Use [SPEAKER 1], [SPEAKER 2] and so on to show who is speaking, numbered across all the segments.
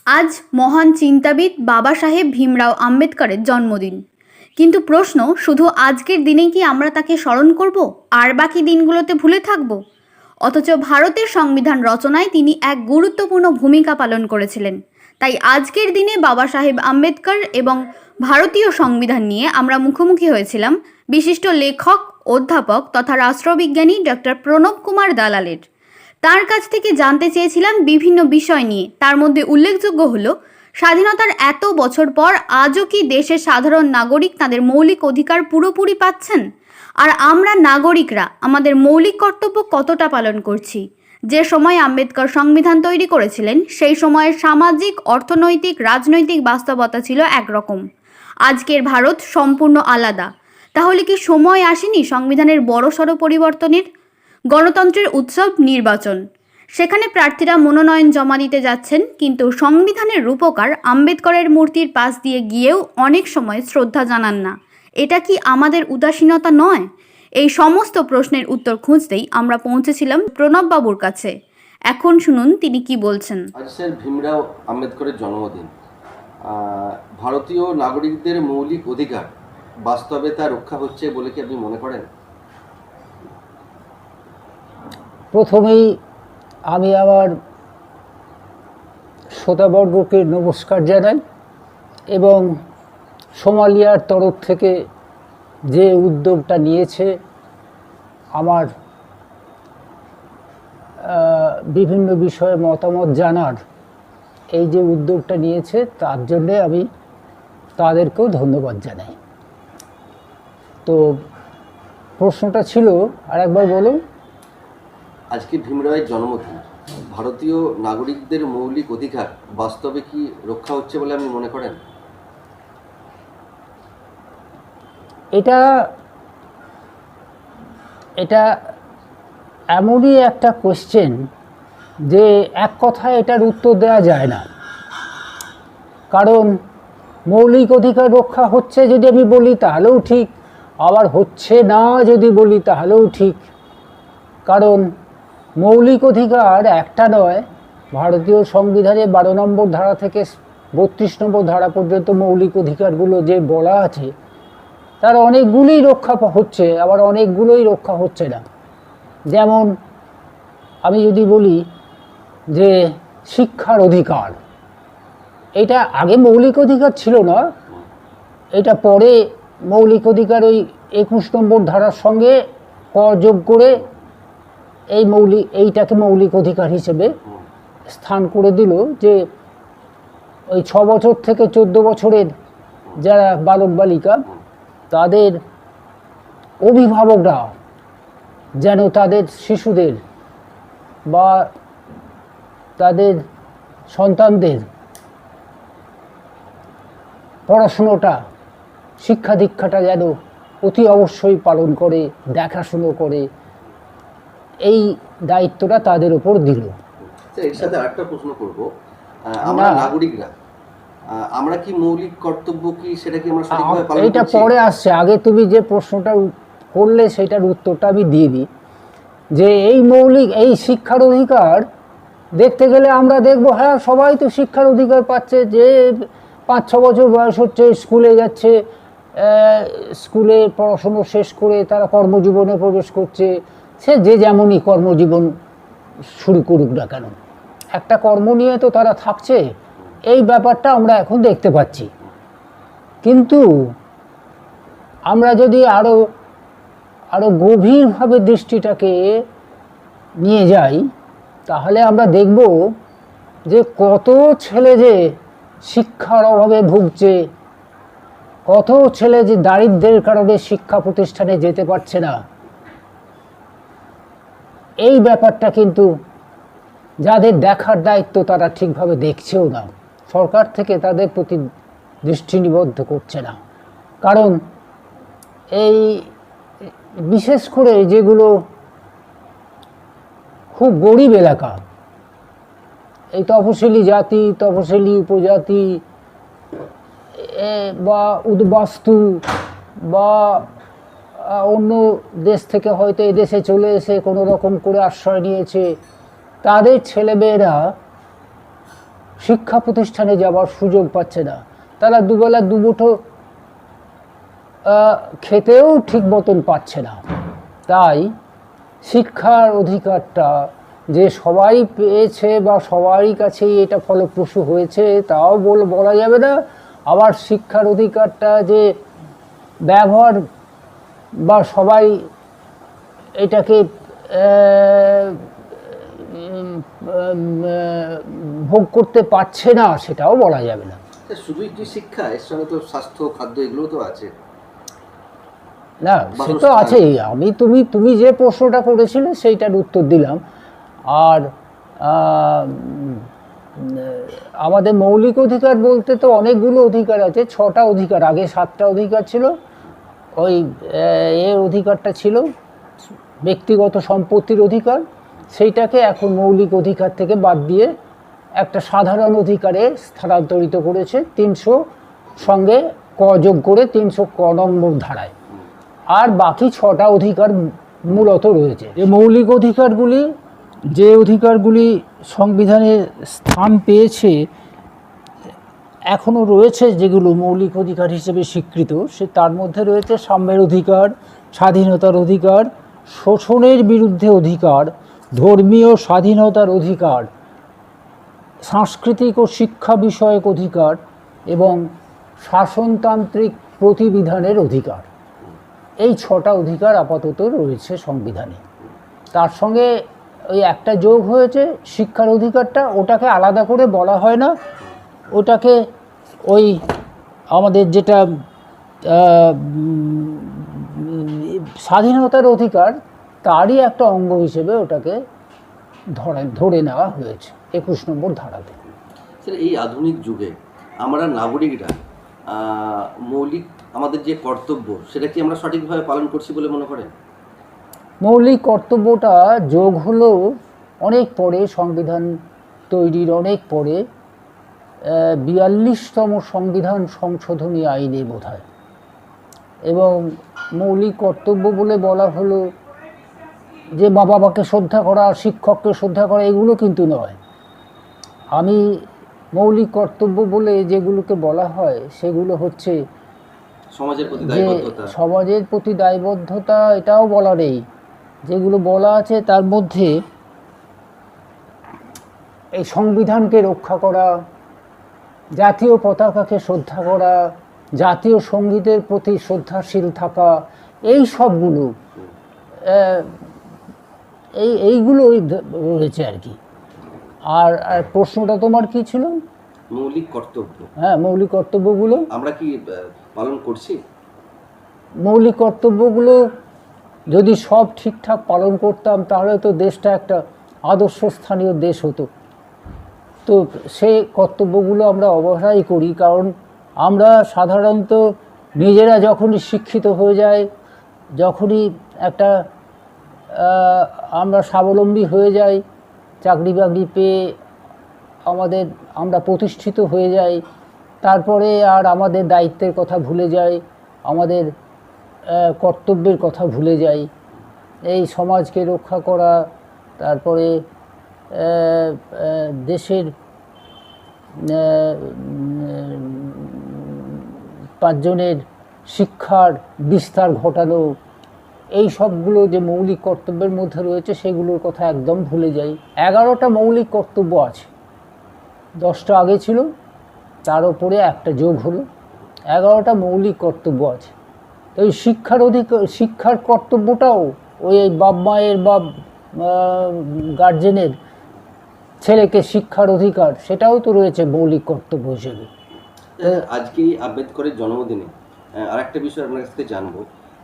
[SPEAKER 1] আজ মহান চিন্তাবিদ বাবা সাহেব ভীমরাও আম্বেদকরের জন্মদিন। কিন্তু প্রশ্ন, শুধু আজকের দিনেই কি আমরা তাকে স্মরণ করব আর বাকি দিনগুলোতে ভুলে থাকব? অথচ ভারতের সংবিধান রচনায় তিনি এক গুরুত্বপূর্ণ ভূমিকা পালন করেছিলেন। তাই আজকের দিনে বাবা সাহেব আম্বেদকর এবং ভারতীয় সংবিধান নিয়ে আমরা মুখোমুখি হয়েছিলাম বিশিষ্ট লেখক, অধ্যাপক তথা রাষ্ট্রবিজ্ঞানী ডক্টর প্রণব কুমার দালালের। তার কাছ থেকে জানতে চেয়েছিলাম বিভিন্ন বিষয় নিয়ে। তার মধ্যে উল্লেখযোগ্য হলো, স্বাধীনতার এত বছর পর আজও কি দেশের সাধারণ নাগরিক তাদের মৌলিক অধিকার পুরোপুরি পাচ্ছেন? আর আমরা নাগরিকরা আমাদের মৌলিক কর্তব্য কতটা পালন করছি? যে সময় আম্বেদকর সংবিধান তৈরি করেছিলেন, সেই সময়ের সামাজিক, অর্থনৈতিক, রাজনৈতিক বাস্তবতা ছিল একরকম। আজকের ভারত সম্পূর্ণ আলাদা। তাহলে কি সময় আসেনি সংবিধানের বড়সড় পরিবর্তনের? গণতন্ত্রের উৎসব নির্বাচন, সেখানে প্রার্থীরা মনোনয়ন জমা দিতে যাচ্ছেন, কিন্তু সংবিধানের রূপকার আম্বেদকরের মূর্তির পাশ দিয়ে গিয়েও অনেক সময় শ্রদ্ধা জানান না। এটা কি আমাদের উদাসীনতা নয়? এই সমস্ত প্রশ্নের উত্তর খুঁজতেই আমরা পৌঁছেছিলাম প্রণববাবুর কাছে। এখন শুনুন তিনি কি বলছেন।
[SPEAKER 2] আজ স্যার ভীমরাও আম্বেদকরের জন্মদিন। ভারতীয় নাগরিকদের মৌলিক অধিকার বাস্তবে তা রক্ষা হচ্ছে বলে কি আপনি মনে করেন?
[SPEAKER 3] প্রথমেই আমি আমার শ্রোতাবর্গকে নমস্কার জানাই এবং সোমালিয়ার তরফ থেকে যে উদ্যোগটা নিয়েছে আমার বিভিন্ন বিষয়ে মতামত জানার, এই যে উদ্যোগটা নিয়েছে তার জন্যে আমি তাদেরকেও ধন্যবাদ জানাই। তো প্রশ্নটা ছিল আর একবার বলুন।
[SPEAKER 2] আজকে ভীমরাওয়ের জন্মদিন, ভারতীয় নাগরিকদের মৌলিক অধিকার বাস্তবে কি রক্ষা হচ্ছে বলে আপনি মনে করেন?
[SPEAKER 3] এটা এমনই একটা কোশ্চেন যে এক কথায় এটার উত্তর দেওয়া যায় না। কারণ মৌলিক অধিকার রক্ষা হচ্ছে যদি আমি বলি তাহলেও ঠিক, আবার হচ্ছে না যদি বলি তাহলেও ঠিক। কারণ মৌলিক অধিকার একটা নয়, ভারতীয় সংবিধানে 12 নম্বর ধারা থেকে 32 নম্বর ধারা পর্যন্ত মৌলিক অধিকারগুলো যে বলা আছে তার অনেকগুলোই রক্ষা হচ্ছে, আবার অনেকগুলোই রক্ষা হচ্ছে না। যেমন আমি যদি বলি যে শিক্ষার অধিকার, এটা আগে মৌলিক অধিকার ছিল না, এটা পরে মৌলিক অধিকার ওই 21 নম্বর ধারার সঙ্গে কর যোগ করে এইটাকে মৌলিক অধিকার হিসেবে স্থান করে দিল যে ওই 6 বছর থেকে 14 বছরের যারা বালক বালিকা, তাদের অভিভাবকরা যেন তাদের শিশুদের বা তাদের সন্তানদের পড়াশুনোটা, শিক্ষা দীক্ষাটা যেন অতি অবশ্যই পালন করে, দেখাশুনো করে, এই দায়িত্বটা তাদের উপর দিল।
[SPEAKER 2] এর সাথে আরেকটা প্রশ্ন করব, আমরা নাগরিকরা আমরা কি মৌলিক কর্তব্য কি সেটা কি আমরা সঠিকভাবে পালন করছি?
[SPEAKER 3] এটা পরে আসছে, আগে তুমি যে প্রশ্নটা করলে সেটার উত্তরটা আমি দিয়ে দিই। যে এই শিক্ষার অধিকার দেখতে গেলে আমরা দেখবো, হ্যাঁ সবাই তো শিক্ষার অধিকার পাচ্ছে, যে 5-6 বছর বয়স হচ্ছে স্কুলে যাচ্ছে, স্কুলে পড়াশুনো শেষ করে তারা কর্মজীবনে প্রবেশ করছে, সে যে যেমনই কর্মজীবন শুরু করুক না কেন, একটা কর্ম নিয়ে তো তারা থাকছে, এই ব্যাপারটা আমরা এখন দেখতে পাচ্ছি। কিন্তু আমরা যদি আরো গভীরভাবে দৃষ্টিটাকে নিয়ে যাই, তাহলে আমরা দেখব যে কত ছেলে যে শিক্ষার অভাবে ভুগছে, কত ছেলে যে দারিদ্র্যের কারণে শিক্ষা প্রতিষ্ঠানে যেতে পারছে না। এই ব্যাপারটা কিন্তু যাদের দেখার দায়িত্ব তারা ঠিকভাবে দেখছেও না, সরকার থেকে তাদের প্রতি দৃষ্টি নিবদ্ধ করছে না। কারণ এই বিশেষ করে যেগুলো খুব গরিব এলাকা, এই তফসিলি জাতি, তফসিলি উপজাতি বা উদ্বাস্তু বা অন্য দেশ থেকে হয়তো এদেশে চলে এসে কোনো রকম করে আশ্রয় নিয়েছে, তাদের ছেলেমেয়েরা শিক্ষা প্রতিষ্ঠানে যাওয়ার সুযোগ পাচ্ছে না, তারা দুবেলা দুমুঠো খেতেও ঠিক মতন পাচ্ছে না। তাই শিক্ষার অধিকারটা যে সবাই পেয়েছে বা সবারই কাছেই এটা ফলপ্রসূ হয়েছে তাও বলা যাবে না। আবার শিক্ষার অধিকারটা যে ব্যবহার বা সবাই এটাকে ভোগ করতে পারছে না সেটাও বলা যাবে না।
[SPEAKER 2] শুধুই কি শিক্ষা, এর সঙ্গে তো স্বাস্থ্য, খাদ্য এগুলো তো আছে।
[SPEAKER 3] না, সে তো আছেই। আমি তুমি যে প্রশ্নটা করেছিলে সেইটার উত্তর দিলাম। আর আমাদের মৌলিক অধিকার বলতে তো অনেকগুলো অধিকার আছে, 6টা অধিকার, আগে 7টা অধিকার ছিল। ওই এর অধিকারটা ছিল ব্যক্তিগত সম্পত্তির অধিকার, সেইটাকে এখন মৌলিক অধিকার থেকে বাদ দিয়ে একটা সাধারণ অধিকারে স্থানান্তরিত করেছে 300 সঙ্গে ক যোগ করে 300 ক নম্বর ধারায়। আর বাকি 6টা অধিকার মূলত রয়েছে। এই মৌলিক অধিকারগুলি, যে অধিকারগুলি সংবিধানে স্থান পেয়েছে, এখনও রয়েছে যেগুলো মৌলিক অধিকার হিসেবে স্বীকৃত, তার মধ্যে রয়েছে সাম্যের অধিকার, স্বাধীনতার অধিকার, শোষণের বিরুদ্ধে অধিকার, ধর্মীয় স্বাধীনতার অধিকার, সাংস্কৃতিক ও শিক্ষা বিষয়ক অধিকার এবং শাসনতান্ত্রিক প্রতিবিধানের অধিকার। এই 6টা অধিকার আপাতত রয়েছে সংবিধানে। তার সঙ্গে ওই একটা যোগ হয়েছে শিক্ষার অধিকারটা, ওটাকে আলাদা করে বলা হয় না, ওটাকে ওই আমাদের যেটা স্বাধীনতার অধিকার তারই একটা অঙ্গ হিসেবে ওটাকে ধরে নেওয়া হয়েছে 21 নম্বর ধারাতে।
[SPEAKER 2] এই আধুনিক যুগে আমরা নাগরিকরা মৌলিক আমাদের যে কর্তব্য সেটা কি আমরা সঠিকভাবে পালন করছি বলে মনে করেন?
[SPEAKER 3] মৌলিক কর্তব্যটা যোগ হলো অনেক পরে, সংবিধান তৈরির অনেক পরে, 42তম সংবিধান সংশোধনী আইনে বোধহয়। এবং মৌলিক কর্তব্য বলে বলা হলো যে মা বাবাকে শ্রদ্ধা করা, শিক্ষককে শ্রদ্ধা করা, এগুলো কিন্তু নয়। আমি মৌলিক কর্তব্য বলে যেগুলোকে বলা হয় সেগুলো হচ্ছে সমাজের প্রতি দায়বদ্ধতা, এটাও বলা নেই। যেগুলো বলা আছে তার মধ্যে এই সংবিধানকে রক্ষা করা, জাতীয় পতাকাকে শ্রদ্ধা করা, জাতীয় সঙ্গীতের প্রতি শ্রদ্ধাশীল থাকা, এই সবগুলো এইগুলোই রয়েছে আর কি। আর প্রশ্নটা তোমার কি ছিল?
[SPEAKER 2] মৌলিক কর্তব্য।
[SPEAKER 3] হ্যাঁ, মৌলিক কর্তব্যগুলো
[SPEAKER 2] আমরা কি পালন করছি?
[SPEAKER 3] মৌলিক কর্তব্যগুলো যদি সব ঠিকঠাক পালন করতাম তাহলে তো দেশটা একটা আদর্শ স্থানীয় দেশ হতো। তো সেই কর্তব্যগুলো আমরা অবহেলাই করি, কারণ আমরা সাধারণত নিজেরা যখনই শিক্ষিত হয়ে যাই, যখনই একটা আমরা স্বাবলম্বী হয়ে যাই, চাকরি বাকরি পেয়ে আমরা প্রতিষ্ঠিত হয়ে যাই, তারপরে আর আমাদের দায়িত্বের কথা ভুলে যাই, আমাদের কর্তব্যের কথা ভুলে যাই। এই সমাজকে রক্ষা করা, তারপরে দেশের 5 জনের শিক্ষার বিস্তার ঘটানো, এই সবগুলো যে মৌলিক কর্তব্যের মধ্যে রয়েছে সেগুলোর কথা একদম ভুলে যাই। 11টা মৌলিক কর্তব্য আছে, 10টা আগে ছিল, তার উপরে একটা যোগ হলো, 11টা মৌলিক কর্তব্য আছে। তো এই শিক্ষার কর্তব্যটাও ওই বাপ মায়ের বা গার্জেনের ছেলেকে শিক্ষার অধিকার, সেটাও তো রয়েছে মৌলিক কর্তব্য হিসেবে।
[SPEAKER 2] আজকে আম্বেদকরের জন্মদিনে আরেকটা বিষয় আপনার কাছ থেকে জানবো।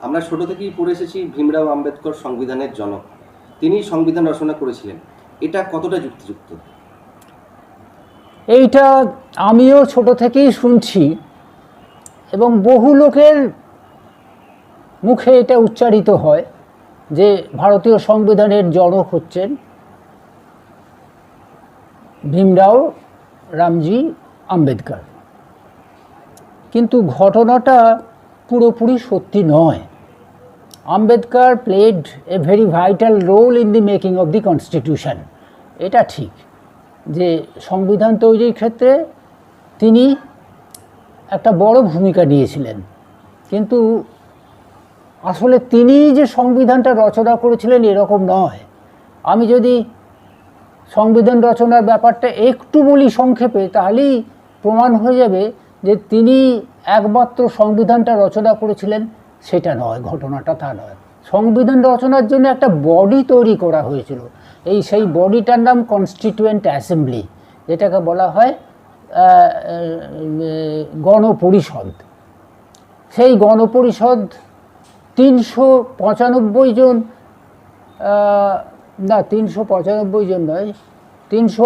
[SPEAKER 2] আমরা ছোট থেকেই পড়ে এসেছি ভীমরাও আম্বেদকর সংবিধানের জনক, তিনি সংবিধান রচনা করেছিলেন, এটা কতটা যুক্তিযুক্ত?
[SPEAKER 3] এইটা আমিও ছোট থেকেই শুনছি এবং বহু লোকের মুখে এটা উচ্চারিত হয় যে ভারতীয় সংবিধানের জনক হচ্ছেন ভীমরাও রামজি আম্বেদকর। কিন্তু ঘটনাটা পুরোপুরি সত্যি নয়। Ambedkar played a very vital role in the making of the constitution, এটা ঠিক, যে সংবিধান তৈরির ক্ষেত্রে তিনি একটা বড় ভূমিকা নিয়েছিলেন, কিন্তু আসলে তিনি যে সংবিধানটা রচনা করেছিলেন এরকম নয়। আমি যদি সংবিধান রচনার ব্যাপারটা একটু বলি সংক্ষেপে, তাহলেই প্রমাণ হয়ে যাবে যে তিনি একমাত্র সংবিধানটা রচনা করেছিলেন সেটা নয়, ঘটনাটা তা নয়। সংবিধান রচনার জন্য একটা বডি তৈরি করা হয়েছিল, সেই বডিটার নাম কনস্টিটিউয়েন্ট অ্যাসেম্বলি, যেটাকে বলা হয় গণপরিষদ। সেই গণপরিষদ 395 জন, না 395 জন নয়, 300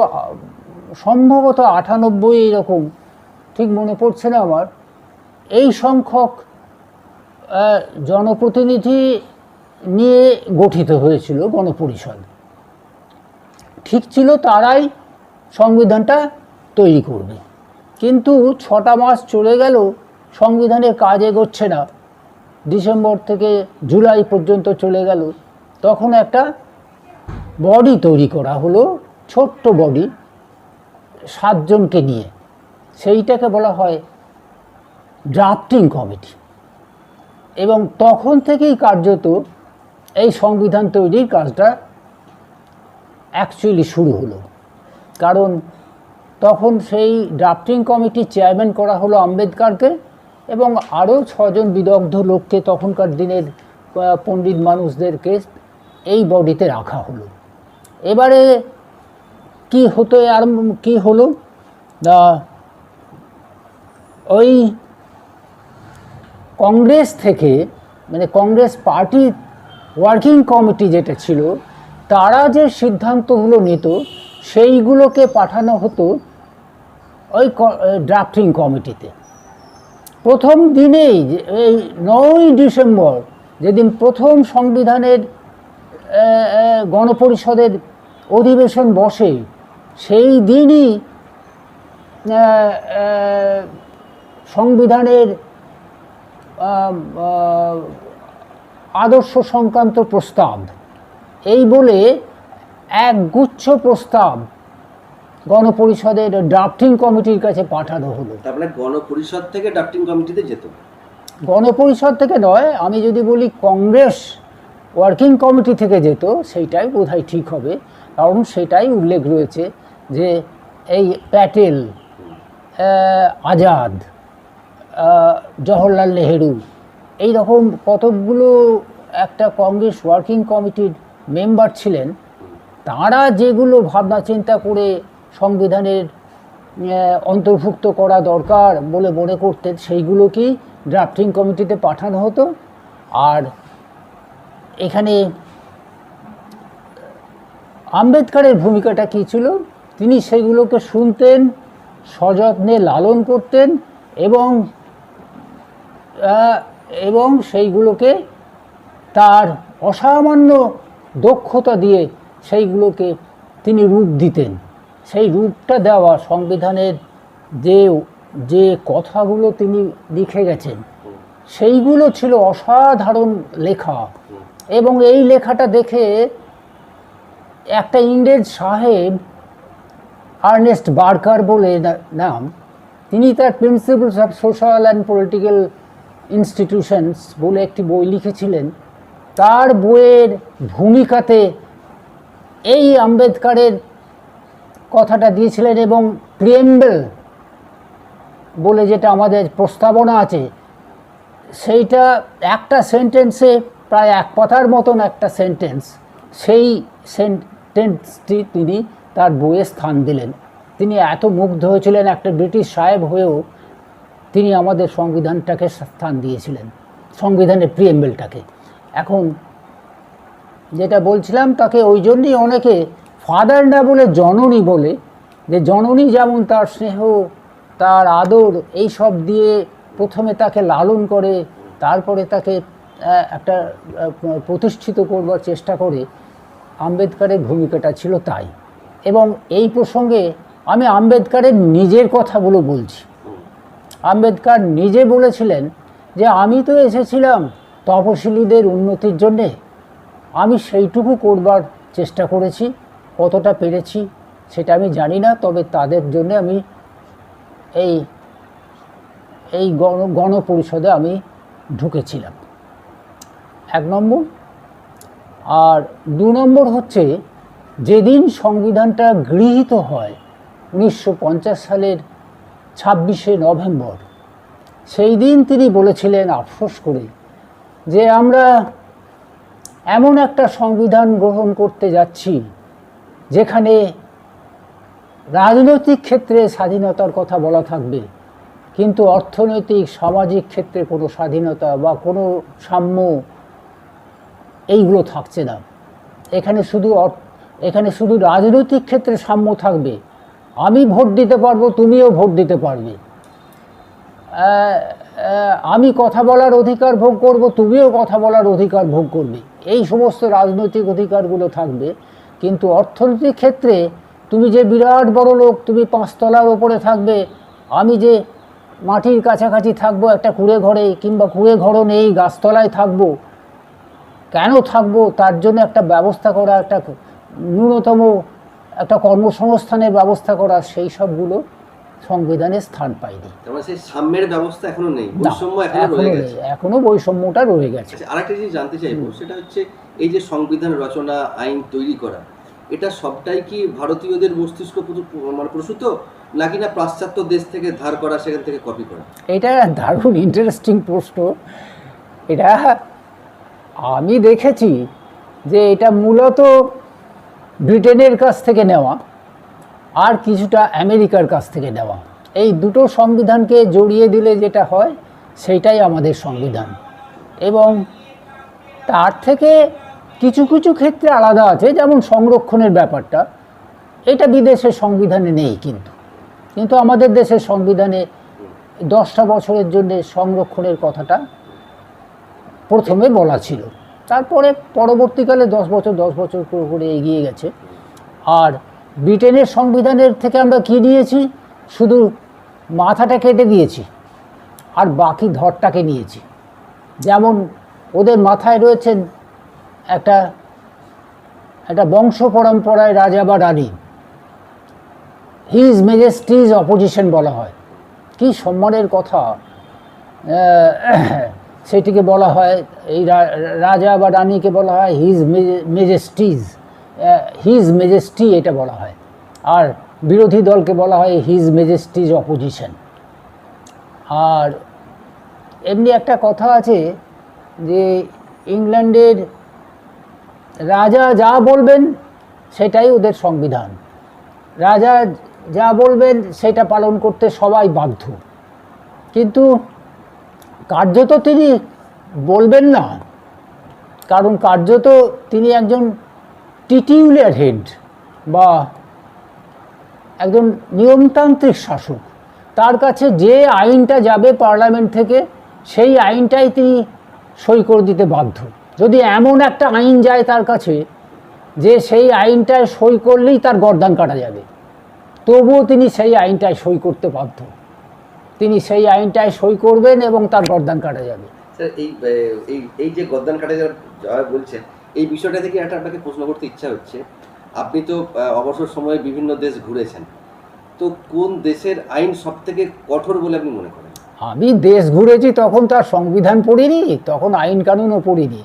[SPEAKER 3] সম্ভবত 98 এরকম, ঠিক মনে পড়ছে না আমার, এই সংখ্যক জনপ্রতিনিধি নিয়ে গঠিত হয়েছিল গণপরিষদ। ঠিক ছিল তারাই সংবিধানটা তৈরি করবে, কিন্তু 6টা মাস চলে গেল, সংবিধানের কাজ এগোচ্ছে না। ডিসেম্বর থেকে জুলাই পর্যন্ত চলে গেল, তখন একটা বডি তৈরি করা হলো, ছোট্ট বডি, 7 জনকে নিয়ে। সেইটাকে বলা হয় ড্রাফটিং কমিটি, এবং তখন থেকেই কার্যত এই সংবিধান তৈরির কাজটা অ্যাকচুয়ালি শুরু হলো। কারণ তখন সেই ড্রাফটিং কমিটির চেয়ারম্যান করা হলো আম্বেদকরকে, এবং আরও 6 জন বিদগ্ধ লোককে, তখনকার দিনের পণ্ডিত মানুষদেরকে এই বডিতে রাখা হলো। এবারে কি হলো না, ওই কংগ্রেস থেকে, মানে কংগ্রেস পার্টির ওয়ার্কিং কমিটি যেটা ছিল, তারা যে সিদ্ধান্তগুলো নিত সেইগুলোকে পাঠানো হতো ওই ড্রাফটিং কমিটিতে। প্রথম দিনেই, এই 9ই ডিসেম্বর, যেদিন প্রথম সংবিধানের গণপরিষদের অধিবেশন বসে, সেই দিনই সংবিধানের আদর্শ সংক্রান্ত প্রস্তাব, এই বলে এক গুচ্ছ প্রস্তাব গণপরিষদের ড্রাফটিং কমিটির কাছে পাঠানো হলো।
[SPEAKER 2] তারপরে গণপরিষদ থেকে ড্রাফটিং কমিটিতে যেত?
[SPEAKER 3] গণপরিষদ থেকে নয়, আমি যদি বলি কংগ্রেস ওয়ার্কিং কমিটি থেকে যেত, সেইটাই বোধহয় ঠিক হবে। কারণ সেটাই উল্লেখ রয়েছে যে এই প্যাটেল, আজাদ, জওহরলাল নেহেরু, এই রকম কতকগুলো একটা কংগ্রেস ওয়ার্কিং কমিটির মেম্বার ছিলেন। তারা যেগুলো ভাবনা চিন্তা করে সংবিধানের অন্তর্ভুক্ত করা দরকার বলে মনে করতেন, সেইগুলোকেই ড্রাফটিং কমিটিতে পাঠানো হতো। আর এখানে আম্বেদকরের ভূমিকাটা কী ছিল, তিনি সেগুলোকে শুনতেন, সযত্নে লালন করতেন, এবং সেইগুলোকে তার অসামান্য দক্ষতা দিয়ে সেইগুলোকে তিনি রূপ দিতেন। সেই রূপটা দেওয়া, সংবিধানের যে কথাগুলো তিনি লিখে গেছেন, সেইগুলো ছিল অসাধারণ লেখা। এবং এই লেখাটা দেখে একটা ইংরেজ সাহেব, আর্নেস্ট বার্কার বলে নাম, তিনি তার principles of social and political institutions বলে একটি বই লিখেছিলেন। তার বইয়ের ভূমিকাতে এই আম্বেদকরের কথাটা দিয়েছিলেন, এবং প্রিয়েম্বল বলে যেটা আমাদের প্রস্তাবনা আছে, সেইটা একটা সেন্টেন্সে, প্রায় 1 পাতার মতন একটা সেন্টেন্স, সেই সেন্টেন্সটি তিনি তার বইয়ে স্থান দিলেন। তিনি এত মুগ্ধ হয়েছিলেন, একটা ব্রিটিশ সাহেব হয়েও তিনি আমাদের সংবিধানটাকে স্থান দিয়েছিলেন, সংবিধানের প্রিয়েম্বলটাকে। এখন যেটা বলছিলাম, তাকে ওই জন্যই অনেকে ফাদার না বলে জননী বলে, যে জননী যেমন তার স্নেহ, তার আদর, এই সব দিয়ে প্রথমে তাকে লালন করে, তারপরে তাকে একটা প্রতিষ্ঠিত করবার চেষ্টা করে। আম্বেদকরের ভূমিকাটা ছিল তাই। এবং এই প্রসঙ্গে আমি আম্বেদকরের নিজের কথাগুলো বলছি। আম্বেদকর নিজে বলেছিলেন যে আমি তো এসেছিলাম তপশিলীদের উন্নতির জন্যে, আমি সেইটুকু করবার চেষ্টা করেছি, কতটা পেরেছি সেটা আমি জানি না, তবে তাদের জন্য আমি এই এই গণপরিষদে আমি ঢুকেছিলাম, 1 নম্বর। আর 2 নম্বর হচ্ছে, যেদিন সংবিধানটা গৃহীত হয় 1950 সালের 26শে নভেম্বর, সেই দিন তিনি বলেছিলেন আফসোস করে যে আমরা এমন একটা সংবিধান গ্রহণ করতে যাচ্ছি যেখানে রাজনৈতিক ক্ষেত্রে স্বাধীনতার কথা বলা থাকবে, কিন্তু অর্থনৈতিক সামাজিক ক্ষেত্রে কোনো স্বাধীনতা বা কোনো সাম্য এইগুলো থাকছে না। এখানে শুধু রাজনৈতিক ক্ষেত্রে সাম্য থাকবে, আমি ভোট দিতে পারবো, তুমিও ভোট দিতে পারবে, আমি কথা বলার অধিকার ভোগ করব, তুমিও কথা বলার অধিকার ভোগ করবে, এই সমস্ত রাজনৈতিক অধিকারগুলো থাকবে। কিন্তু অর্থনৈতিক ক্ষেত্রে তুমি যে বিরাট বড় লোক, তুমি 5 তলার ওপরে থাকবে, আমি যে মাটির কাছাকাছি থাকবো একটা কুঁড়ে ঘরে, কিংবা কুঁড়ে ঘরও নেই, গাছতলায় থাকবো, কেন থাকবো? তার জন্য একটা ব্যবস্থা করা, একটা ন্যূনতম একটা কর্মসংস্থানের ব্যবস্থা করা, সেই সবগুলো সংবিধানে স্থান পায়নি।
[SPEAKER 2] সেই সাম্যের ব্যবস্থা এখনো নেই, বৈষম্য এখনো রয়ে গেছে।
[SPEAKER 3] এখনো বৈষম্যটা রয়ে গেছে।
[SPEAKER 2] আরেকটা জিনিস জানতে চাইবো, সেটা হচ্ছে এই যে সংবিধান রচনা, আইন তৈরি করা, এটা সবটাই কি ভারতীয়দের মস্তিষ্ক মানে প্রসূত, নাকি না পাশ্চাত্য দেশ থেকে ধার করা, সেখান থেকে কপি করা?
[SPEAKER 3] এটা দারুণ ইন্টারেস্টিং প্রশ্ন। এটা আমি দেখেছি যে এটা মূলত ব্রিটেনের কাছ থেকে নেওয়া আর কিছুটা আমেরিকার কাছ থেকে নেওয়া। এই দুটো সংবিধানকে জড়িয়ে দিলে যেটা হয় সেইটাই আমাদের সংবিধান, এবং তার থেকে কিছু কিছু ক্ষেত্রে আলাদা আছে, যেমন সংরক্ষণের ব্যাপারটা, এটা বিদেশের সংবিধানে নেই, কিন্তু আমাদের দেশের সংবিধানে 10টা বছরের জন্য সংরক্ষণের কথাটা প্রথমে বলা ছিল, তারপরে পরবর্তীকালে 10 বছর করে এগিয়ে গেছে। আর ব্রিটেনের সংবিধানের থেকে আমরা কী নিয়েছি? শুধু মাথাটা কেটে দিয়েছি আর বাকি ধরটাকে নিয়েছি। যেমন ওদের মাথায় রয়েছেন একটা বংশ পরম্পরায় রাজা বা রানী, হিজ মেজেস্টিজ অপোজিশন বলা হয়, কি সম্মানের কথা। সেটিকে বলা হয়, এই রাজা বা রানীকে বলা হয় হিজ মেজেস্টিজ, হিজ মেজেস্টি এটা বলা হয়, আর বিরোধী দলকে বলা হয় হিজ মেজেস্টিজ অপোজিশন। আর এমনি একটা কথা আছে যে ইংল্যান্ডের রাজা যা বলবেন সেটাই ওদের সংবিধান, রাজা যা বলবেন সেটা পালন করতে সবাই বাধ্য, কিন্তু কার্যত তিনি বলবেন না, কারণ কার্যত তিনি একজন টিটিউলার হেড বা একজন নিয়মতান্ত্রিক শাসক। তার কাছে যে আইনটা যাবে পার্লামেন্ট থেকে, সেই আইনটাই তিনি সই করে দিতে বাধ্য। যদি এমন একটা আইন যায় তার কাছে যে সেই আইনটায় সই করলেই তার গর্দান কাটা যাবে, তবুও তিনি সেই আইনটায় সই করতে বাধ্য, তিনি সেই আইনটায় সই করবেন এবং তার গর্দান কাটা যাবে।
[SPEAKER 2] স্যার, এই যে গর্দান কাটা যাওয়া বলছেন, এই বিষয়টা থেকে একটা আপনাকে প্রশ্ন করতে ইচ্ছা হচ্ছে। আপনি তো অবসর সময়ে বিভিন্ন দেশ ঘুরেছেন, তো কোন দেশের আইন সব থেকে কঠোর বলে আপনি মনে করেন?
[SPEAKER 3] আমি দেশ ঘুরেছি, তখন তার সংবিধান পড়িনি, তখন আইন কানুনও পড়িনি।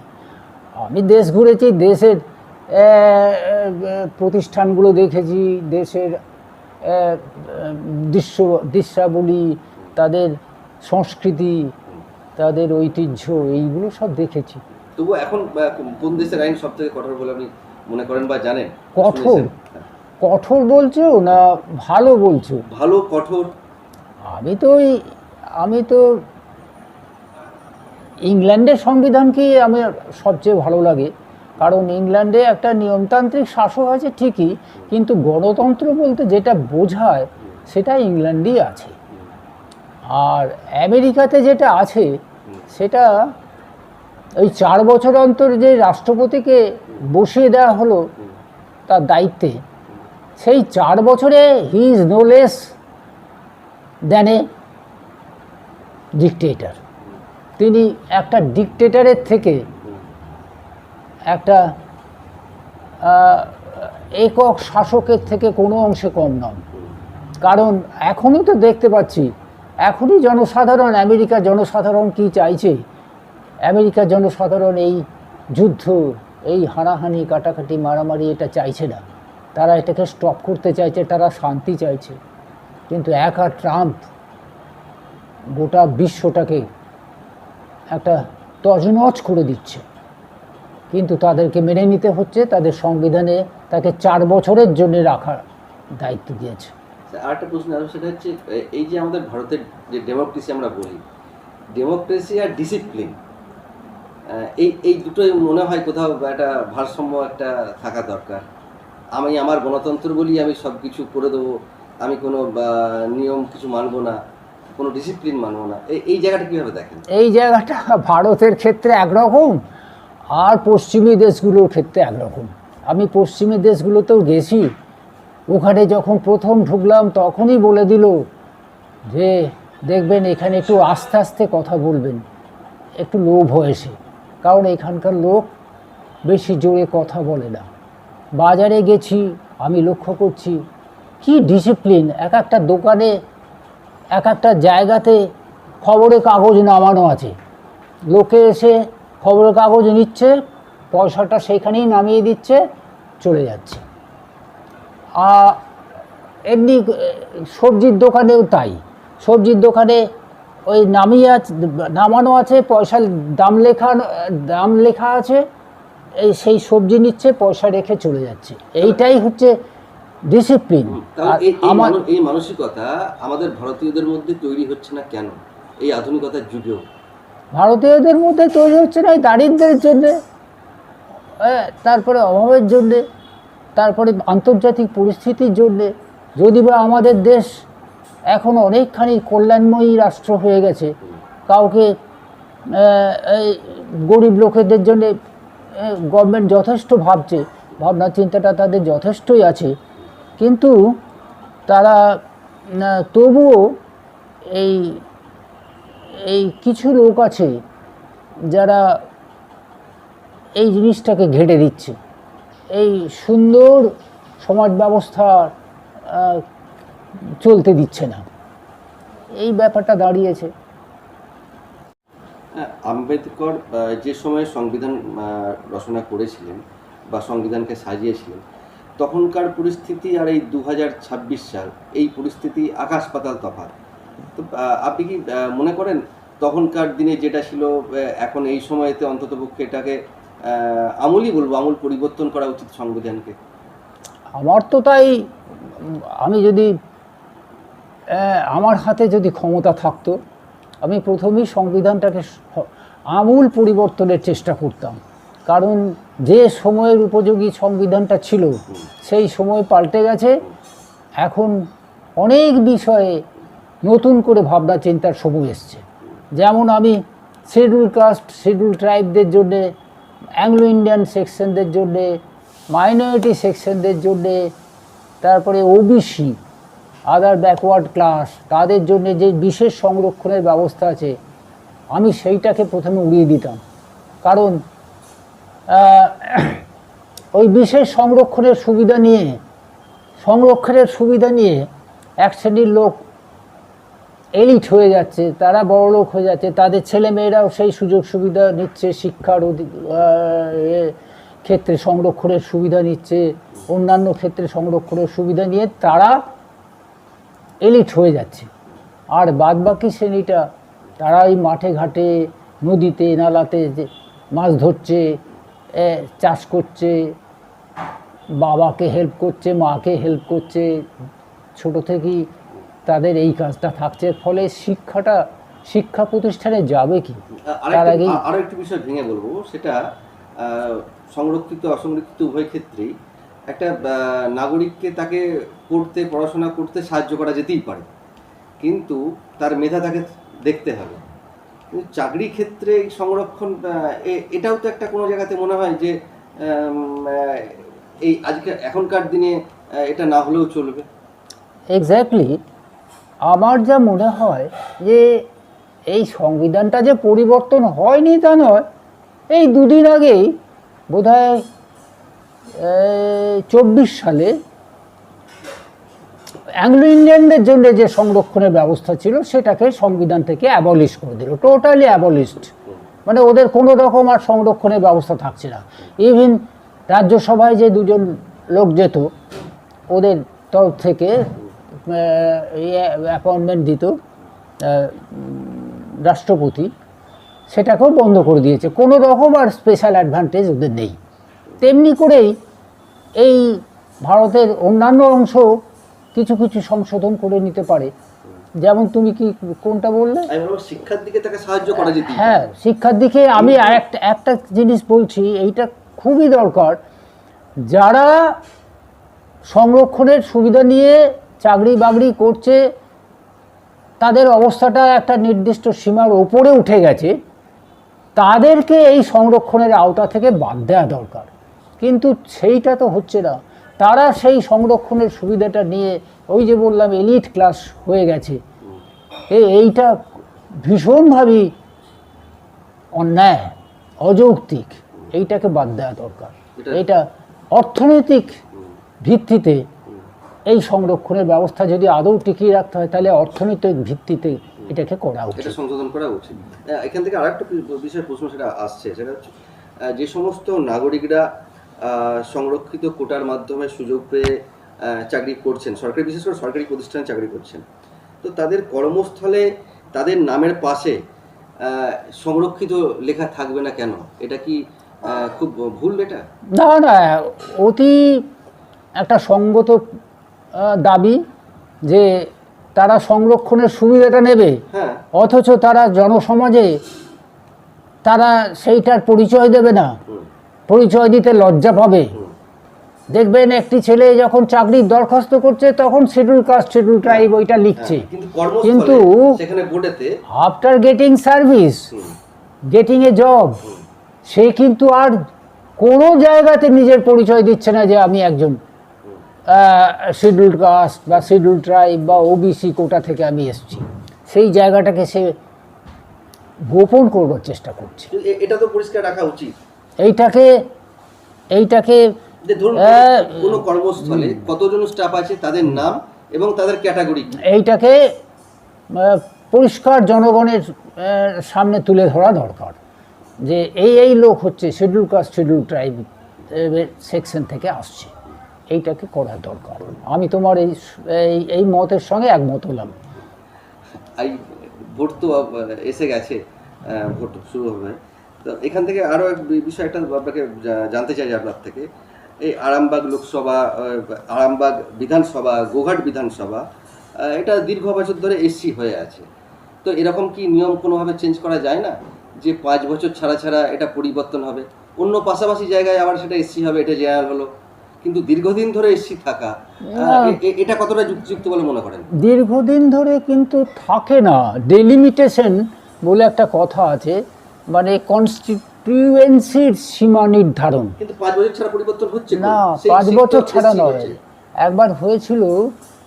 [SPEAKER 3] আমি দেশ ঘুরেছি, দেশের প্রতিষ্ঠানগুলো দেখেছি, দেশের দৃশ্যাবলী, তাদের সংস্কৃতি, তাদের ঐতিহ্য, এইগুলো সব দেখেছি।
[SPEAKER 2] তবু এখন কোন দেশের আইন সব থেকে কঠোর বলে আপনি মনে করেন বা জানেন?
[SPEAKER 3] কঠোর বলছো না ভালো বলছো?
[SPEAKER 2] ভালো, কঠোর।
[SPEAKER 3] আমি তো ইংল্যান্ডের সংবিধানকে আমার সবচেয়ে ভালো লাগে, কারণ ইংল্যান্ডে একটা নিয়মতান্ত্রিক শাসক আছে ঠিকই, কিন্তু গণতন্ত্র বলতে যেটা বোঝায় সেটা ইংল্যান্ডেই আছে। আর আমেরিকাতে যেটা আছে সেটা ওই 4 বছর অন্তর যে রাষ্ট্রপতিকে বসিয়ে দেওয়া হলো তার দায়িত্বে, সেই 4 বছরে he is no less than a dictator. তিনি একটা ডিকটেটরের থেকে একটা একক শাসকের থেকে কোনো অংশে কম নন। কারণ এখনই তো দেখতে পাচ্ছি, এখনই জনসাধারণ, আমেরিকার জনসাধারণ কি চাইছে? আমেরিকার জনসাধারণ এই যুদ্ধ, এই হানাহানি, কাটাকাটি, মারামারি এটা চাইছে না। তারা এটাকে স্টপ করতে চাইছে, তারা শান্তি চাইছে। কিন্তু একা ট্রাম্প গোটা বিশ্বটাকে একটা তছনছ করে দিচ্ছে। কিন্তু তাদেরকে মেনে নিতে হচ্ছে, তাদের সংবিধানে তাকে 4 বছরের জন্য রাখার দায়িত্ব দিয়েছে।
[SPEAKER 2] আরেকটা প্রশ্ন আছে, সেটা হচ্ছে এই যে আমাদের ভারতের যে ডেমোক্রেসি আমরা বলি, ডেমোক্রেসি আর ডিসিপ্লিন, এই দুটোই মনে হয় কোথাও একটা ভারসাম্য একটা থাকা দরকার। আমি আমার গণতন্ত্র বলি আমি সব কিছু করে দেবো, আমি কোনো নিয়ম কিছু মানবো না, কোনো ডিসিপ্লিন মানবো না, এই জায়গাটা কীভাবে দেখেন?
[SPEAKER 3] এই জায়গাটা ভারতের ক্ষেত্রে একরকম, আর পশ্চিমী দেশগুলোর ক্ষেত্রে একরকম। আমি পশ্চিমী দেশগুলোতেও গেছি, ওখানে যখন প্রথম ঢুকলাম তখনই বলে দিল যে দেখবেন এখানে একটু আস্তে আস্তে কথা বলবেন, একটু লো ভয়েসে, কারণ এখানকার লোক বেশি জোরে কথা বলে না। বাজারে গেছি, আমি লক্ষ্য করছি কি ডিসিপ্লিন। এক একটা দোকানে, এক একটা জায়গাতে খবরের কাগজ নামানো আছে, লোকে এসে খবরের কাগজ নিচ্ছে, পয়সাটা সেইখানেই নামিয়ে দিচ্ছে, চলে যাচ্ছে। এমনি সবজির দোকানেও তাই, সবজির দোকানে ওই নামানো আছে, পয়সার দাম লেখা আছে, সেই সবজি নিচ্ছে, পয়সা রেখে চলে যাচ্ছে। এইটাই হচ্ছে ডিসিপ্লিন।
[SPEAKER 2] এই মানসিকতা আমাদের ভারতীয়দের মধ্যে তৈরি হচ্ছে না কেন এই আধুনিকতার যুগেও?
[SPEAKER 3] ভারতীয়দের মধ্যে তৈরি হচ্ছে না এই দারিদ্র্যের জন্যে, তারপরে অভাবের জন্যে, তারপরে আন্তর্জাতিক পরিস্থিতির জন্যে। যদি বা আমাদের দেশ এখন অনেকখানি কল্যাণময়ী রাষ্ট্র হয়ে গেছে, কাউকে এই গরিব লোকেদের জন্যে গভর্নমেন্ট যথেষ্ট ভাবছে, ভাবনা চিন্তাটা তাদের যথেষ্টই আছে, কিন্তু তারা তবুও এই কিছু লোক আছে যারা এই জিনিসটাকে ঘেঁটে দিচ্ছে, এই সুন্দর সমাজ ব্যবস্থা চলতে দিচ্ছে না। এই ব্যাপারটা দাঁড়িয়েছে।
[SPEAKER 2] আম্বেদকর যে সময়ে সংবিধান রচনা করেছিলেন বা সংবিধানকে সাজিয়েছিলেন, তখনকার পরিস্থিতি আর এই 2026 সাল, এই পরিস্থিতি আকাশ পাতাল তফাৎ। তো আপনি কি মনে করেন তখনকার দিনে যেটা ছিল এখন এই সময়তে অন্ততপক্ষে এটাকে আমূলই বলবো, আমূল পরিবর্তন করা উচিত সংবিধানকে?
[SPEAKER 3] আমার তো তাই, আমি যদি আমার হাতে যদি ক্ষমতা থাকতো, আমি প্রথমেই সংবিধানটাকে আমূল পরিবর্তনের চেষ্টা করতাম। কারণ যে সময়ের উপযোগী সংবিধানটা ছিল সেই সময় পাল্টে গেছে। এখন অনেক বিষয়ে নতুন করে ভাবনা চিন্তার সময় এসছে। যেমন আমি শিডিউল কাস্ট, শিডিউল ট্রাইবদের জন্যে, অ্যাংলো ইন্ডিয়ান সেকশনদের জন্যে, মাইনরিটি সেকশনদের জন্যে, তারপরে ওবিসি, আদার ব্যাকওয়ার্ড ক্লাস, তাদের জন্য যে বিশেষ সংরক্ষণের ব্যবস্থা আছে, আমি সেইটাকে প্রথমে উড়িয়ে দিতাম। কারণ ওই বিশেষ সংরক্ষণের সুবিধা নিয়ে এক শ্রেণীর লোক এলিট হয়ে যাচ্ছে, তারা বড় লোক হয়ে যাচ্ছে, তাদের ছেলেমেয়েরাও সেই সুযোগ সুবিধা নিচ্ছে, শিক্ষার ক্ষেত্রে সংরক্ষণের সুবিধা নিচ্ছে, অন্যান্য ক্ষেত্রে সংরক্ষণের সুবিধা নিয়ে তারা এলিট হয়ে যাচ্ছে। আর বাদবাকি শ্রেণীটা তারা এই মাঠে ঘাটে, নদীতে, নালাতে মাছ ধরছে, চাষ করছে, বাবাকে হেল্প করছে, মাকে হেল্প করছে, ছোট থেকেই তাদের এই কাজটা থাকছে। ফলে শিক্ষা প্রতিষ্ঠানে যাবে কি?
[SPEAKER 2] আরো একটি বিষয় ভেঙে বলবো, সেটা সংরক্ষিত অসংরক্ষিত উভয় ক্ষেত্রেই একটা নাগরিককে তাকে পড়াশোনা করতে সাহায্য করা যেতেই পারে, কিন্তু তার মেধা তাকে দেখতে হবে। কিন্তু চাকরি ক্ষেত্রে সংরক্ষণ, এটাও তো একটা কোনো জায়গাতে মনে হয় যে এই এখনকার দিনে এটা না হলেও চলবে।
[SPEAKER 3] এক্স্যাক্টলি, আমার যা মনে হয় যে এই সংবিধানটা যে পরিবর্তন হয়নি তা নয়। এই দুদিন আগেই বোধহয় 24 সালে অ্যাংলো ইন্ডিয়ানদের জন্য যে সংরক্ষণের ব্যবস্থা ছিল সেটাকে সংবিধান থেকে অ্যাবলিশ করে দিল, টোটালি অ্যাবলিশড। মানে ওদের কোনো রকম আর সংরক্ষণের ব্যবস্থা থাকছে না। ইভিন রাজ্যসভায় যে দুজন লোক যেত ওদের তরফ থেকে অ্যাপয়েন্টমেন্ট দিত রাষ্ট্রপতি, সেটাকেও বন্ধ করে দিয়েছে। কোনো রকম আর স্পেশাল অ্যাডভান্টেজ ওদের নেই। তেমনি করেই এই ভারতের অন্যান্য অংশ কিছু কিছু সংশোধন করে নিতে পারে। যেমন তুমি কি কোনটা বললে?
[SPEAKER 2] শিক্ষার দিকে তাকে সাহায্য করা যেত।
[SPEAKER 3] হ্যাঁ, শিক্ষার দিকে আমি একটা জিনিস বলছি, এইটা খুবই দরকার। যারা সংরক্ষণের সুবিধা নিয়ে চাকরি বাকরি করছে তাদের অবস্থাটা একটা নির্দিষ্ট সীমার ওপরে উঠে গেছে, তাদেরকে এই সংরক্ষণের আওতা থেকে বাদ দেওয়া দরকার। কিন্তু সেইটা তো হচ্ছে না। তারা সেই সংরক্ষণের সুবিধাটা নিয়ে ওই যে বললাম এলিট ক্লাস হয়ে গেছে। এইটা ভীষণভাবে অন্যায়, অযৌক্তিক। এইটাকে বাদ দেওয়া দরকার। এটা অর্থনৈতিক ভিত্তিতে এই সংরক্ষণের ব্যবস্থা যদি আদৌ টিকিয়ে রাখতে হয় তাহলে অর্থনৈতিক ভিত্তিতে এটাকে করা উচিত,
[SPEAKER 2] এটা সংশোধন করা উচিত। এখান থেকে আরেকটা বিষয় প্রশ্ন সেটা আসছে, সেটা হচ্ছে যে সমস্ত নাগরিকরা সংরক্ষিত কোটার মাধ্যমে সুযোগ পেয়ে চাকরি করছেন, সরকারি বিশেষ করে সরকারি প্রতিষ্ঠানে চাকরি করছেন, তো তাদের কর্মস্থলে তাদের নামের পাশে সংরক্ষিত লেখা থাকবে না কেন? এটা কি খুব ভুল? এটা
[SPEAKER 3] না না, অতি একটা সঙ্গত দাবি যে তারা সংরক্ষণের সুবিধাটা নেবে, অথচ তারা জনসমাজে তারা সেইটার পরিচয় দেবে না, পরিচয় দিতে লজ্জা পাবে। দেখবেন একটি ছেলে যখন চাকরির দরখাস্ত করছে তখন শিডিউল কাস্ট শিডিউল ট্রাইব ওইটা লিখছে, কিন্তু after getting service, getting a job, সে কিন্তু আর কোনো জায়গাতে নিজের পরিচয় দিচ্ছে না যে আমি একজন শিডিউল কাস্ট বা শিডিউল ট্রাইব বা ওবিসি কোটা থেকে আমি এসেছি। সেই জায়গাটাকে সে গোপন করবার চেষ্টা করছে।
[SPEAKER 2] এটা তো পরিষ্কার রাখা উচিত।
[SPEAKER 3] এইটাকে
[SPEAKER 2] কোনো কর্মস্থলে কতজন স্টাফ আছে তাদের নাম এবং তাদের ক্যাটাগরি, এইটাকে
[SPEAKER 3] পরিষ্কার জনগণের সামনে তুলে ধরা দরকার যে এই লোক হচ্ছে schedule caste schedule tribe section থেকে আসছে। এইটাকে করা দরকার। আমি তোমার এই মতের সঙ্গে একমত হলাম।
[SPEAKER 2] ভোট তো এসে গেছে, ভোট শুরু হবে, তো এখান থেকে আরও এক বিষয় একটা আপনাকে জানতে চাই আপনার থেকে। এই আরামবাগ লোকসভা, আরামবাগ বিধানসভা, গোঘাট বিধানসভা, এটা দীর্ঘ বছর ধরে এসসি হয়ে আছে। তো এরকম কি নিয়ম কোনোভাবে চেঞ্জ করা যায় না যে 5 বছর ছাড়া ছাড়া এটা পরিবর্তন হবে, অন্য পাশাপাশি জায়গায় আবার সেটা এসসি হবে, এটা জেনারেল হলো, কিন্তু দীর্ঘদিন ধরে এসসি থাকা, এটা কতটা যুক্তিযুক্ত বলে মনে করেন?
[SPEAKER 3] দীর্ঘদিন ধরে কিন্তু থাকে না। ডেলিমিটেশন বলে একটা কথা আছে, মানে কনস্টিটিউয়েন্সির সীমা নির্ধারণ।
[SPEAKER 2] কিন্তু 5 বছর ছাড়া পরিবর্তন হচ্ছে
[SPEAKER 3] না, 5 বছর ছাড়া নয়, একবার হয়েছিল,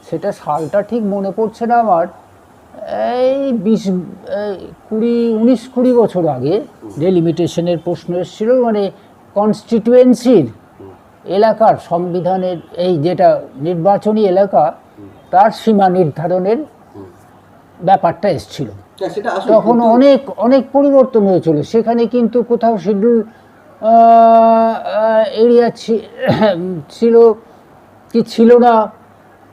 [SPEAKER 3] সেটা সালটা ঠিক মনে পড়ছে না আমার, এই 19-20 বছর আগে ডেলিমিটেশনের প্রশ্ন এসেছিল। মানে কনস্টিটিউয়েন্সির এলাকার সংবিধানের এই যেটা নির্বাচনী এলাকা তার সীমা নির্ধারণের ব্যাপারটা এসেছিল, তখন অনেক পরিবর্তন হয়েছিল। সেখানে কিন্তু কোথাও শিডিউল এরিয়া ছিল কি ছিল না,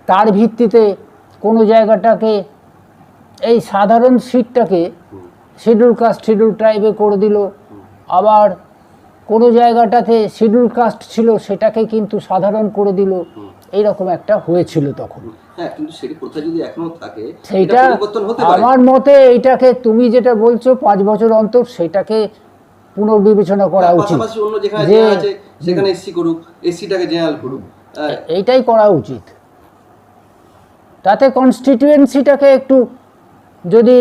[SPEAKER 3] তার ভিত্তিতে কোনো জায়গাটাকে এই সাধারণ সিটটাকে শিডিউল কাস্ট শিডিউল ট্রাইবে করে দিল, আবার কোনো জায়গাটাতে শিডিউল কাস্ট ছিল সেটাকে কিন্তু সাধারণ করে দিল। এইরকম একটা হয়েছিল তখন। সেইটা আমার মতে এইটাকে তুমি যেটা বলছো 5 বছর অন্তর, সেটাকে পুনর্বিবেচনা করা উচিত, যে এইটাই করা উচিত। তাতে কনস্টিটিউয়েন্সিটাকে একটু যদি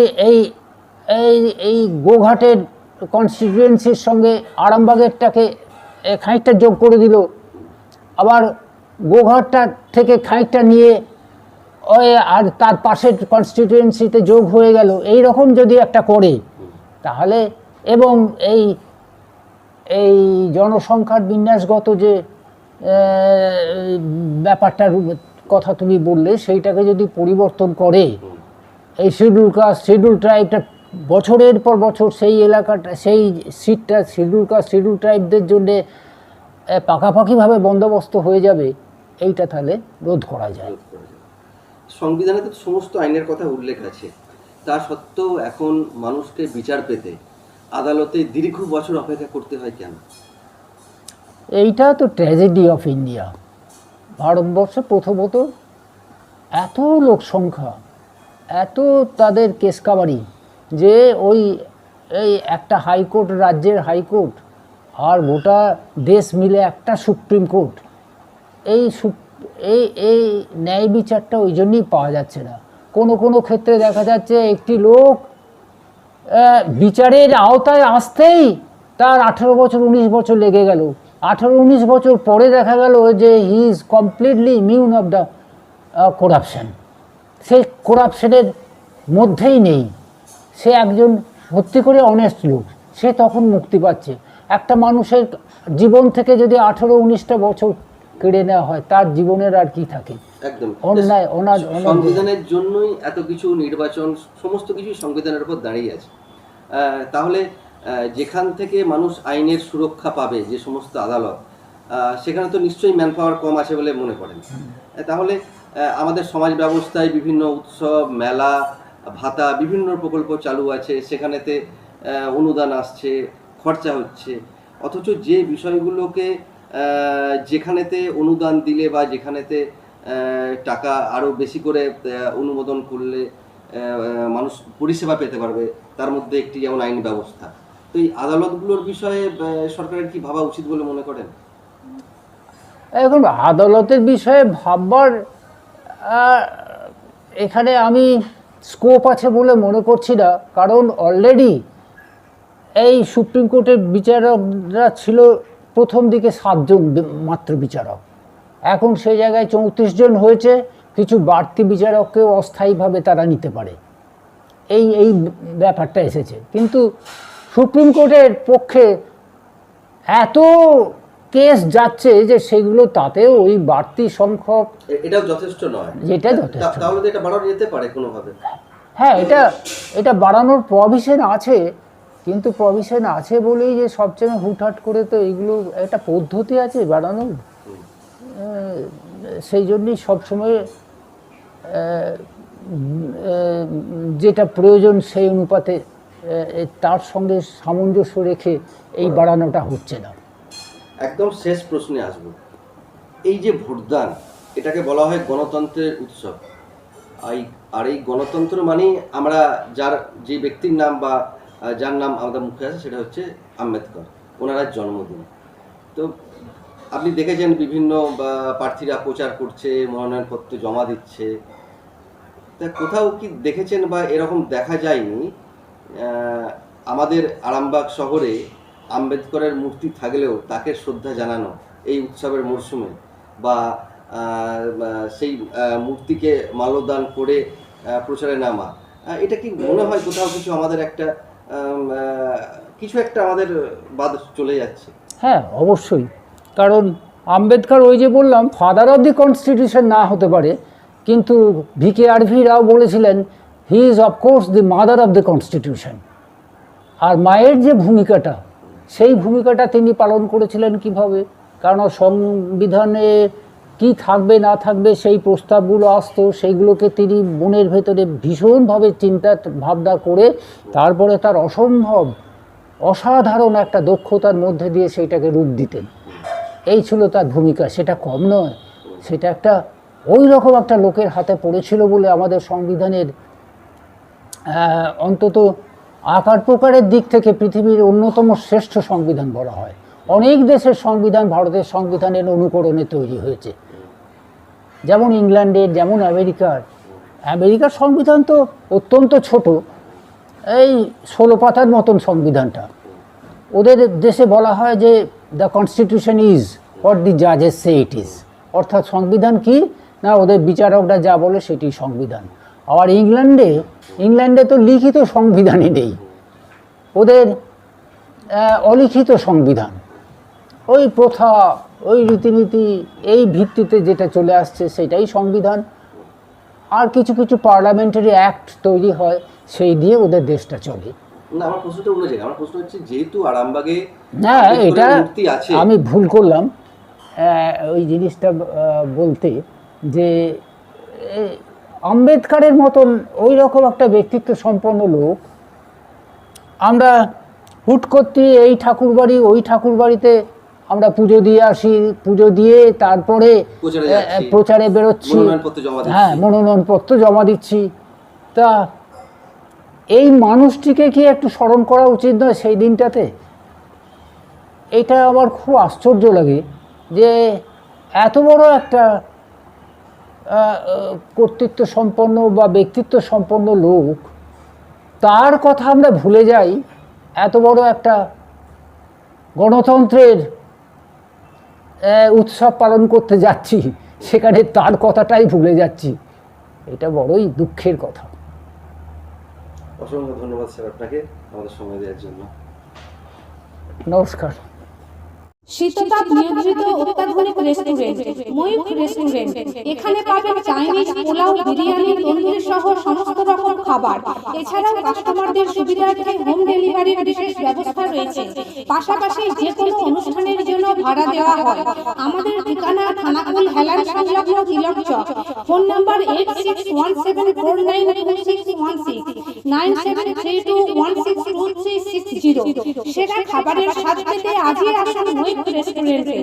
[SPEAKER 3] এই গোঘাটের কনস্টিটিউয়েন্সির সঙ্গে আরামবাগেরটাকে খানিকটা যোগ করে দিল, আবার গোঘাটটা থেকে খানিকটা নিয়ে আর তার পাশের কনস্টিটিউয়েন্সিতে যোগ হয়ে গেল, এই রকম যদি একটা করে তাহলে, এবং এই জনসংখ্যার বিন্যাসগত যে ব্যাপারটার কথা তুমি বললে, সেইটাকে যদি পরিবর্তন করে, এই শিডিউল কাস্ট শিডিউল ট্রাইবটা বছরের পর বছর সেই এলাকাটা, সেই সিটটা শিডিউল কাস্ট শিডিউল ট্রাইবদের জন্যে পাকাপাকিভাবে বন্দোবস্ত হয়ে যাবে, এইটা তাহলে রোধ করা যায়।
[SPEAKER 2] সংবিধানে তো সমস্ত আইনের কথা উল্লেখ আছে, তা সত্ত্বেও এখন মানুষকে বিচার পেতে আদালতে দীর্ঘ বছর অপেক্ষা করতে হয় কেন?
[SPEAKER 3] এইটা তো ট্র্যাজেডি অফ ইন্ডিয়া। ভারতবর্ষে প্রথমত এত লোক সংখ্যা, এত তাদের কেসকাবারি, যে এই একটা হাইকোর্ট, রাজ্যের হাইকোর্ট আর গোটা দেশ মিলে একটা সুপ্রিম কোর্ট, এই এই ন্যায় বিচারটা ওই জন্যই পাওয়া যাচ্ছে না। কোনো ক্ষেত্রে দেখা যাচ্ছে একটি লোক বিচারের আওতায় আসতেই তার 18 বছর 19 বছর লেগে গেল। 18-19 বছর পরে দেখা গেল যে he is completely immune of the corruption. সে করাপশনের মধ্যেই নেই, সে একজন সত্যি করে অনেস্ট লোক, সে তখন মুক্তি পাচ্ছে। একটা মানুষের জীবন থেকে যদি 18-19টা বছর কেড়ে নেওয়া হয়, তার জীবনের আর কি থাকে?
[SPEAKER 2] একদম
[SPEAKER 3] অন্যায়
[SPEAKER 2] সংবিধানের জন্যই এত কিছু নির্বাচন, সমস্ত কিছু সংবিধানের উপর দাঁড়িয়ে আছে। তাহলে যেখান থেকে মানুষ আইনের সুরক্ষা পাবে, যে সমস্ত আদালত, সেখানে তো নিশ্চয়ই ম্যান পাওয়ার কম আছে বলে মনে করেন। তাহলে আমাদের সমাজ ব্যবস্থায় বিভিন্ন উৎসব, মেলা, ভাতা, বিভিন্ন প্রকল্প চালু আছে, সেখানেতে অনুদান আসছে, খরচা হচ্ছে, অথচ যে বিষয়গুলোকে যেখানেতে অনুদান দিলে বা যেখানেতে টাকা আরও বেশি করে অনুমোদন করলে মানুষ পরিষেবা পেতে পারবে, তার মধ্যে একটি যেমন আইন ব্যবস্থা। তো এই আদালতগুলোর বিষয়ে সরকারের কি ভাবা উচিত বলে মনে করেন?
[SPEAKER 3] এখন আদালতের বিষয়ে ভাববার এখানে আমি স্কোপ আছে বলে মনে করছি না, কারণ অলরেডি এই সুপ্রিম কোর্টের বিচারকরা ছিল প্রথম দিকে 7 জন মাত্র বিচারক, এখন সেই জায়গায় 34 জন হয়েছে। কিছু বাড়তি বিচারককেও অস্থায়ীভাবে তারা নিতে পারে, এই ব্যাপারটা এসেছে। কিন্তু সুপ্রিম কোর্টের পক্ষে এত কেস যাচ্ছে যে সেগুলো, তাতেও ওই বাড়তি সংখ্যক,
[SPEAKER 2] এটাও যথেষ্ট নয়।
[SPEAKER 3] যেটা যথেষ্ট,
[SPEAKER 2] তাহলে তো এটা বাড়ানো যেতে পারে কোনোভাবে।
[SPEAKER 3] হ্যাঁ, এটা বাড়ানোর প্রভিশন আছে, কিন্তু প্রভিশন আছে বলেই যে সবচেয়ে হুটহাট করে তো এইগুলো একটা পদ্ধতি আছে বাড়ানোর, সেই জন্যই সবসময় যেটা প্রয়োজন সেই অনুপাতে তার সঙ্গে সামঞ্জস্য রেখে এই বাড়ানোটা হচ্ছে না।
[SPEAKER 2] একদম শেষ প্রশ্নে আসব। এই যে ভোটদান, এটাকে বলা হয় গণতন্ত্রের উৎসব। আর এই গণতন্ত্র মানেই আমরা যে ব্যক্তির নাম বা যার নাম আমাদের মুখে আছে, সেটা হচ্ছে আম্বেদকর, ওনার জন্মদিন। তো আপনি দেখেছেন বিভিন্ন প্রার্থীরা প্রচার করছে, মনোনয়নপত্র জমা দিচ্ছে, তা কোথাও কি দেখেছেন বা এরকম দেখা যায়নি আমাদের আরামবাগ শহরে আম্বেদকরের মূর্তি থাকলেও তাকে শ্রদ্ধা জানানো এই উৎসবের মরশুমে, বা সেই মূর্তিকে মাল্যদান করে প্রচারে নামা? এটা কি মনে হয় কোথাও কিছু আমাদের একটা আমাদের বাদ চলে যাচ্ছে?
[SPEAKER 3] হ্যাঁ, অবশ্যই। কারণ আম্বেদকর, ওই যে বললাম, ফাদার অফ দি কনস্টিটিউশন না হতে পারে, কিন্তু VKRV রাও বলেছিলেন he is of course the mother of the constitution. আর মায়ের যে ভূমিকাটা, সেই ভূমিকাটা তিনি পালন করেছিলেন কিভাবে? কারণ সংবিধানে কি থাকবে না থাকবে সেই প্রস্তাবগুলো আসতো, সেইগুলোকে তিনি মনের ভেতরে ভীষণভাবে চিন্তা ভাবনা করে তারপরে তার অসাধারণ একটা দক্ষতার মধ্যে দিয়ে সেইটাকে রূপ দিতেন। এই ছিল তার ভূমিকা, সেটা কম নয়। সেটা একটা ওই রকম একটা লোকের হাতে পড়েছিল বলে আমাদের সংবিধানের অন্তত আকার প্রকারের দিক থেকে পৃথিবীর অন্যতম শ্রেষ্ঠ সংবিধান বলা হয়। অনেক দেশের সংবিধান ভারতের সংবিধানের অনুকরণে তৈরি হয়েছে, যেমন ইংল্যান্ডের, যেমন আমেরিকার সংবিধান তো অত্যন্ত ছোট, এই 16 পাতার মতন সংবিধানটা। ওদের দেশে বলা হয় যে the constitution is what the জাজেস সে ইট ইজ, অর্থাৎ সংবিধান কি না, ওদের বিচারকরা যা বলে সেটি সংবিধান। আবার ইংল্যান্ডে তো লিখিত সংবিধানই নেই, ওদের অলিখিত সংবিধান, ওই প্রথা ওই রীতিনীতি এই ভিত্তিতে যেটা চলে আসছে সেটাই সংবিধান। আর কিছু কিছু পার্লামেন্টারি অ্যাক্ট তৈরি হয়, সেই দিয়ে ওদের দেশটা চলে।
[SPEAKER 2] না, আমার প্রশ্নটা অন্য জায়গায়। আমার প্রশ্ন হচ্ছে, যেহেতু আরামবাগে
[SPEAKER 3] না, এটা
[SPEAKER 2] মূর্তি আছে,
[SPEAKER 3] আমি ভুল করলাম ওই জিনিসটা বলতে, যে আম্বেদকরের মতন ওই রকম একটা ব্যক্তিত্ব সম্পন্ন লোক আমরা হুট করতে এই ঠাকুরবাড়ি ওই ঠাকুরবাড়িতে আমরা পুজো দিয়ে আসি, পুজো দিয়ে তারপরে প্রচারে বেরোচ্ছি, হ্যাঁ মনোনয়নপত্র জমা দিচ্ছি। তা এই মানুষটিকে কি একটু স্মরণ করা উচিত নয় সেই দিনটাতে? এটা আমার খুব আশ্চর্য লাগে যে এত বড় একটা কর্তৃত্ব সম্পন্ন বা ব্যক্তিত্ব সম্পন্ন লোক, তার কথা আমরা ভুলে যাই। এত বড় একটা গণতন্ত্রের উৎসব পালন করতে যাচ্ছি, সেখানে তার কথাটাই ভুলে যাচ্ছি। এটা বড়ই দুঃখের কথা।
[SPEAKER 2] অসংখ্য ধন্যবাদ স্যার আপনাকে আমাদের সময় দেওয়ার জন্য।
[SPEAKER 3] নমস্কার।
[SPEAKER 4] শীততাপ নিয়ন্ত্রিত অত্যাধুনিক রেস্টুরেন্ট ময়ূখ রেস্টুরেন্ট। এখানে পাবেন চাইনিজ, পোলাও, বিরিয়ানি, তন্দুরি সহ সমস্ত রকম খাবার। এছাড়াও কাস্টমারদের সুবিধার্থে হোম ডেলিভারির বিশেষ ব্যবস্থা রয়েছে। পাশাপাশি যে কোনো অনুষ্ঠানের জন্য ভাড়া দেওয়া হয়। আমাদের ঠিকানা খানাকুল হেলান সংলগ্ন তিলক চক। Phone number 8617492616 9732162360। সেরা খাবারের স্বাদ পেতে আজই আসুন ময়ূখ রেস্টুরেন্টে।